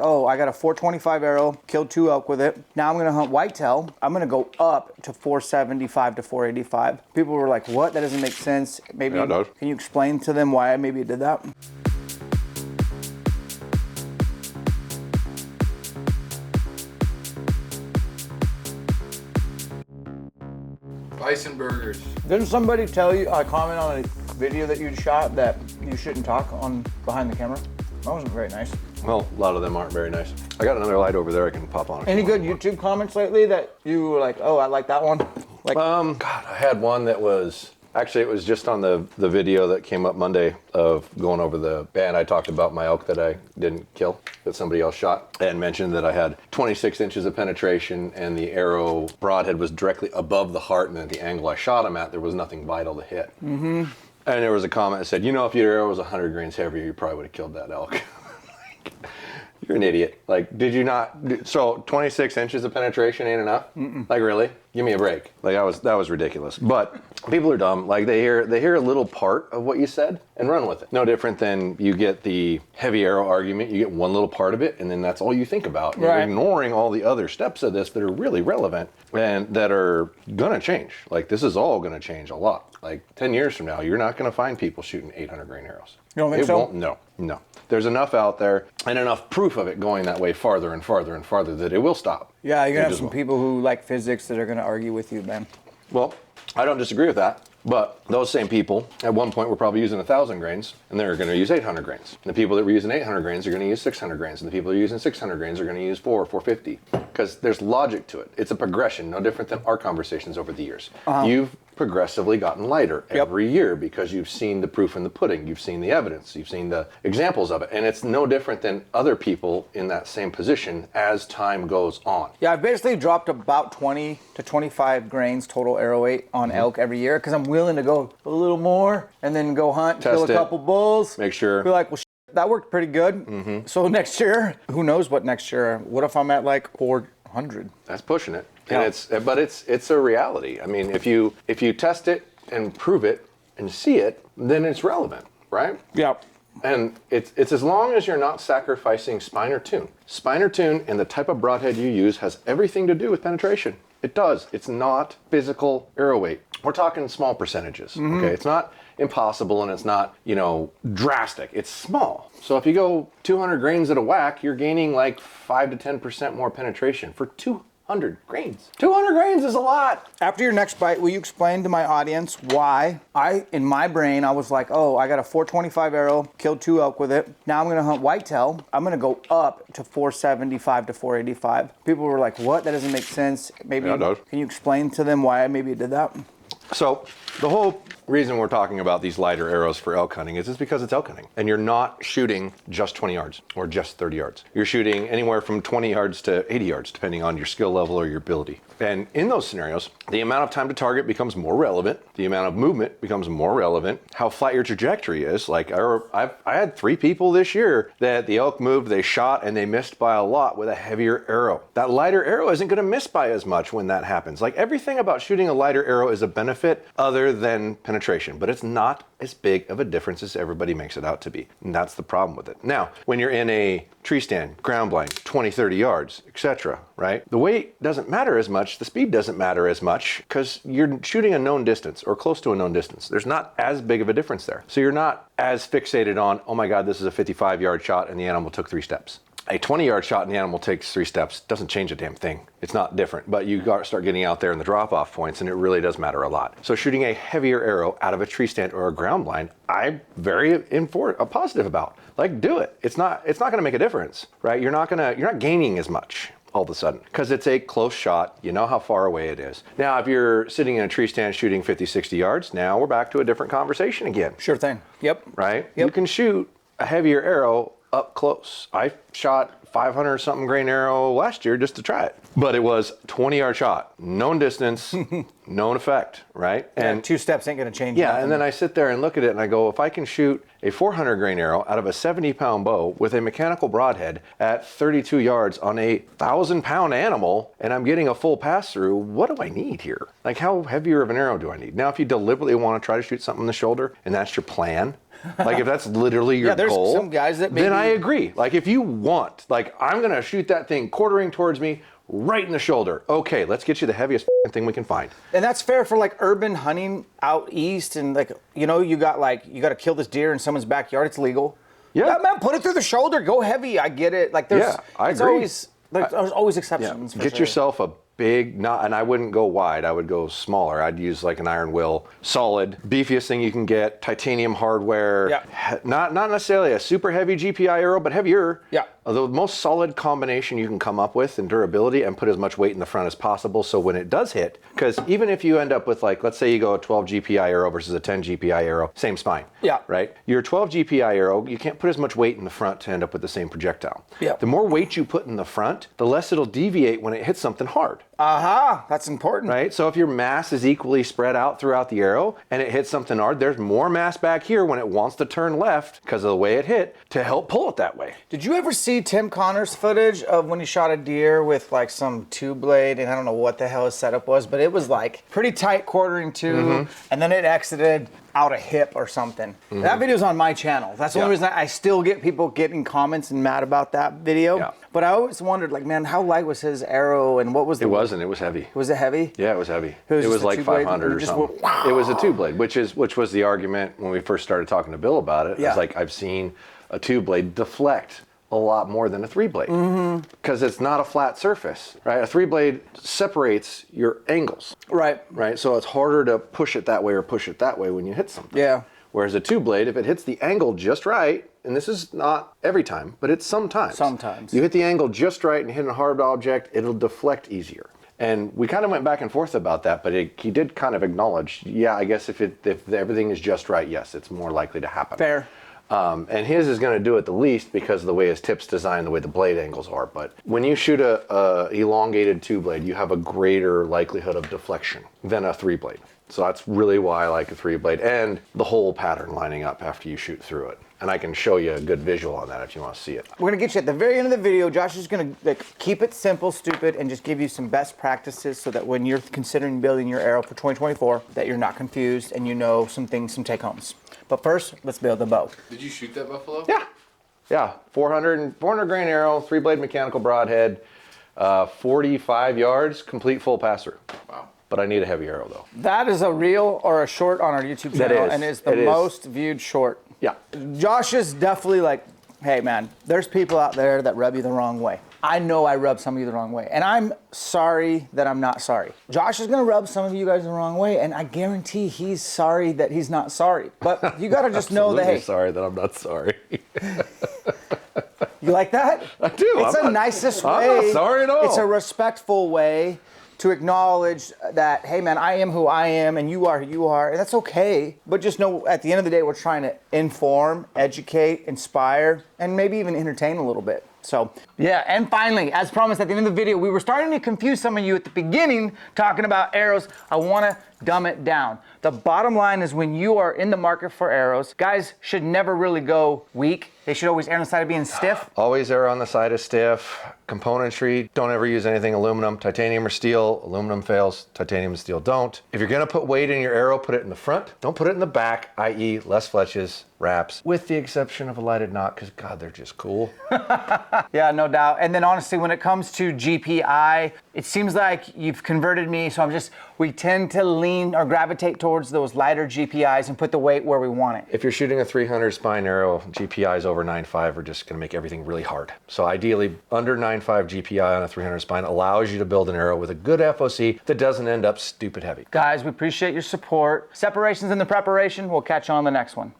oh, I got a 425 arrow, killed 2 elk with it. Now I'm gonna hunt whitetail. I'm gonna go up to 475 to 485. People were like, what? That doesn't make sense. Maybe, yeah, it does. Can you explain to them why I maybe did that? Bison burgers. Didn't somebody tell you, comment on a video that you shot that you shouldn't talk on behind the camera? That wasn't very nice. Well, a lot of them aren't very nice. I got another light over there I can pop on. Any good YouTube comments lately that you were like, oh, I like that one? Like, God, I had one that was, actually it was just on the video that came up Monday of going over the band. I talked about my elk that I didn't kill, that somebody else shot, and mentioned that I had 26 inches of penetration and the arrow broadhead was directly above the heart, and at the angle I shot him at, there was nothing vital to hit. Mm-hmm. And there was a comment that said, you know, if your arrow was 100 grains heavier, you probably would have killed that elk. You're an idiot. Like, did you not? So 26 inches of penetration ain't enough? Mm-mm. Like, really? Give me a break. Like, that was ridiculous. But people are dumb. Like, they hear a little part of what you said and run with it. No different than you get the heavy arrow argument. You get one little part of it, and then that's all you think about. Right. You're ignoring all the other steps of this that are really relevant and that are gonna change. Like, this is all gonna change a lot. Like, 10 years from now, you're not gonna find people shooting 800 grain arrows. You don't think so? No. There's enough out there and enough proof of it going that way farther and farther and farther that it will stop. Yeah, you're gonna have some people who like physics that are gonna argue with you, man. Well, I don't disagree with that, but those same people at one point were probably using 1,000 grains and they're gonna use 800 grains. And the people that were using 800 grains are gonna use 600 grains. And the people that are using 600 grains are gonna use 450. Because there's logic to it. It's a progression, no different than our conversations over the years. You've progressively gotten lighter every year because you've seen the proof in the pudding, you've seen the evidence, you've seen the examples of it, and it's no different than other people in that same position as time goes on. Yeah, I've basically dropped about 20 to 25 grains total arrow weight on elk every year because I'm willing to go a little more and then go hunt, kill a couple bulls. Make sure. Be like, well, that worked pretty good. So next year, who knows what next year? What if I'm at like 400? That's pushing it. And it's a reality. I mean, if you test it and prove it and see it, then it's relevant, right? Yeah. And it's as long as you're not sacrificing spine or tune. Spine or tune and the type of broadhead you use has everything to do with penetration. It does. It's not physical arrow weight. We're talking small percentages. Okay, it's not impossible and it's not, drastic. It's small. So if you go 200 grains at a whack, you're gaining like 5 to 10% more penetration for 200 grains. 200 grains is a lot. After your next bite, will you explain to my audience why in my brain, I was like, oh, I got a 425 arrow, killed 2 elk with it. Now I'm gonna hunt whitetail. I'm gonna go up to 475 to 485. People were like, what? That doesn't make sense. Maybe, yeah, it does. Can you explain to them why I maybe did that? So the whole reason we're talking about these lighter arrows for elk hunting is because it's elk hunting. And you're not shooting just 20 yards or just 30 yards. You're shooting anywhere from 20 yards to 80 yards, depending on your skill level or your ability. And in those scenarios, the amount of time to target becomes more relevant. The amount of movement becomes more relevant. How flat your trajectory is. Like I had 3 people this year that the elk moved, they shot, and they missed by a lot with a heavier arrow. That lighter arrow isn't gonna miss by as much when that happens. Like everything about shooting a lighter arrow is a benefit other than penetration, but it's not as big of a difference as everybody makes it out to be. And that's the problem with it. Now, when you're in a tree stand, ground blind, 20, 30 yards, etc., right? The weight doesn't matter as much, the speed doesn't matter as much because you're shooting a known distance or close to a known distance. There's not as big of a difference there. So you're not as fixated on, oh my God, this is a 55-yard shot and the animal took 3 steps. A 20-yard shot and the animal takes 3 steps doesn't change a damn thing. It's not different, but you start getting out there in the drop-off points and it really does matter a lot. So shooting a heavier arrow out of a tree stand or a ground blind, I'm very positive about. Like, do it. It's not gonna make a difference, right? You're not gaining as much all of a sudden because it's a close shot. You know how far away it is. Now, if you're sitting in a tree stand shooting 50, 60 yards, now we're back to a different conversation again. Sure thing. Yep. Right? Yep. You can shoot a heavier arrow up close. I shot 500 something grain arrow last year just to try it, but it was 20-yard shot, known distance, known effect, right? And 2 steps ain't gonna change. Yeah, nothing. and then I sit there and look at it and I go, if I can shoot a 400 grain arrow out of a 70-pound bow with a mechanical broadhead at 32 yards on a 1,000-pound animal and I'm getting a full pass through, what do I need here? Like, how heavier of an arrow do I need? Now, if you deliberately want to try to shoot something in the shoulder and that's your plan, Like if that's literally your there's goal, some guys that then I maybe- agree. Like if you want, like I'm gonna shoot that thing quartering towards me right in the shoulder. Okay, let's get you the heaviest thing we can find. And that's fair for like urban hunting out east, and like, you know, you got to kill this deer in someone's backyard. It's legal. Yeah. Man, put it through the shoulder. Go heavy. I get it. Like there's, I it's agree. always, like, there's always exceptions. for Get sure. yourself a big, and I wouldn't go wide, I would go smaller. I'd use like an iron will, solid, beefiest thing you can get, titanium hardware. Yeah. Not necessarily a super heavy GPI arrow, but heavier. Yeah. The most solid combination you can come up with in durability, and put as much weight in the front as possible, so when it does hit, because even if you end up with, like, let's say you go a 12 GPI arrow versus a 10 GPI arrow, same spine. Yeah. Right? Your 12 GPI arrow, you can't put as much weight in the front to end up with the same projectile. Yeah. The more weight you put in the front, the less it'll deviate when it hits something hard. Aha, that's important. Right? So if your mass is equally spread out throughout the arrow and it hits something hard, there's more mass back here when it wants to turn left because of the way it hit to help pull it that way. Did you ever see Tim Connor's footage of when he shot a deer with like some two blade, and I don't know what the hell his setup was, but it was like pretty tight quartering two, and then it exited out a hip or something. That video's on my channel. That's the only reason I still get people getting comments and mad about that video. Yeah. But I always wondered, like, man, how light was his arrow, and what was the... It wasn't. It was heavy. Was it heavy? Yeah, it was heavy. It was It just was a like two-blade, 500 and or it just something. went, wow. It was a two blade, which was the argument when we first started talking to Bill about it. Yeah. It's like, I've seen a two blade deflect a lot more than a three blade because it's not a flat surface, right? A three blade separates your angles, Right. right? So it's harder to push it that way or push it that way when you hit something. Yeah. Whereas a two blade, if it hits the angle just right, and this is not every time, but it's sometimes. Sometimes. You hit the angle just right and hit a hard object, it'll deflect easier. And we kind of went back and forth about that, but he did kind of acknowledge, yeah, I guess if everything is just right, yes, it's more likely to happen. Fair. And his is going to do it the least because of the way his tip's designed, the way the blade angles are. But when you shoot a elongated two blade, you have a greater likelihood of deflection than a three blade. So that's really why I like a three blade, and the whole pattern lining up after you shoot through it. And I can show you a good visual on that if you want to see it. We're gonna get you at the very end of the video. Josh is gonna keep it simple, stupid, and just give you some best practices so that when you're considering building your arrow for 2024, that you're not confused and you know some things, some take homes. But first, let's build the bow. Did you shoot that buffalo? Yeah, 400 grain arrow, three blade mechanical broadhead, 45 yards, complete full pass through. Wow. But I need a heavy arrow though. That is a reel or a short on our YouTube That channel, is. and is the It is. most viewed short. Yeah. Josh is definitely like, hey man, there's people out there that rub you the wrong way. I know I rub some of you the wrong way, and I'm sorry that I'm not sorry. Josh is gonna rub some of you guys the wrong way, and I guarantee he's sorry that he's not sorry. But you gotta just know that, hey, Sorry that I'm not sorry. you like that? I do. It's I'm the not- nicest way. I'm not sorry at all. It's a respectful way to acknowledge that, hey man, I am who I am and you are who you are, and that's okay. But just know at the end of the day, we're trying to inform, educate, inspire, and maybe even entertain a little bit. So, yeah, and finally, as promised at the end of the video, we were starting to confuse some of you at the beginning talking about arrows. I wanna dumb it down. The bottom line is when you are in the market for arrows, guys should never really go weak. They should always err on the side of being stiff. Always err on the side of stiff. Componentry, don't ever use anything aluminum, titanium or steel. Aluminum fails, titanium and steel don't. If you're gonna put weight in your arrow, put it in the front. Don't put it in the back, i.e. less fletches, wraps, with the exception of a lighted knot, because God, they're just cool. Yeah, no doubt. And then honestly, when it comes to GPI, it seems like you've converted me, so we tend to lean or gravitate towards those lighter GPIs and put the weight where we want it. If you're shooting a 300 spine arrow, GPIs over 9.5 are just gonna make everything really hard. So ideally, under 9.5 GPI on a 300 spine allows you to build an arrow with a good FOC that doesn't end up stupid heavy. Guys, we appreciate your support. Separations in the preparation. We'll catch you on the next one.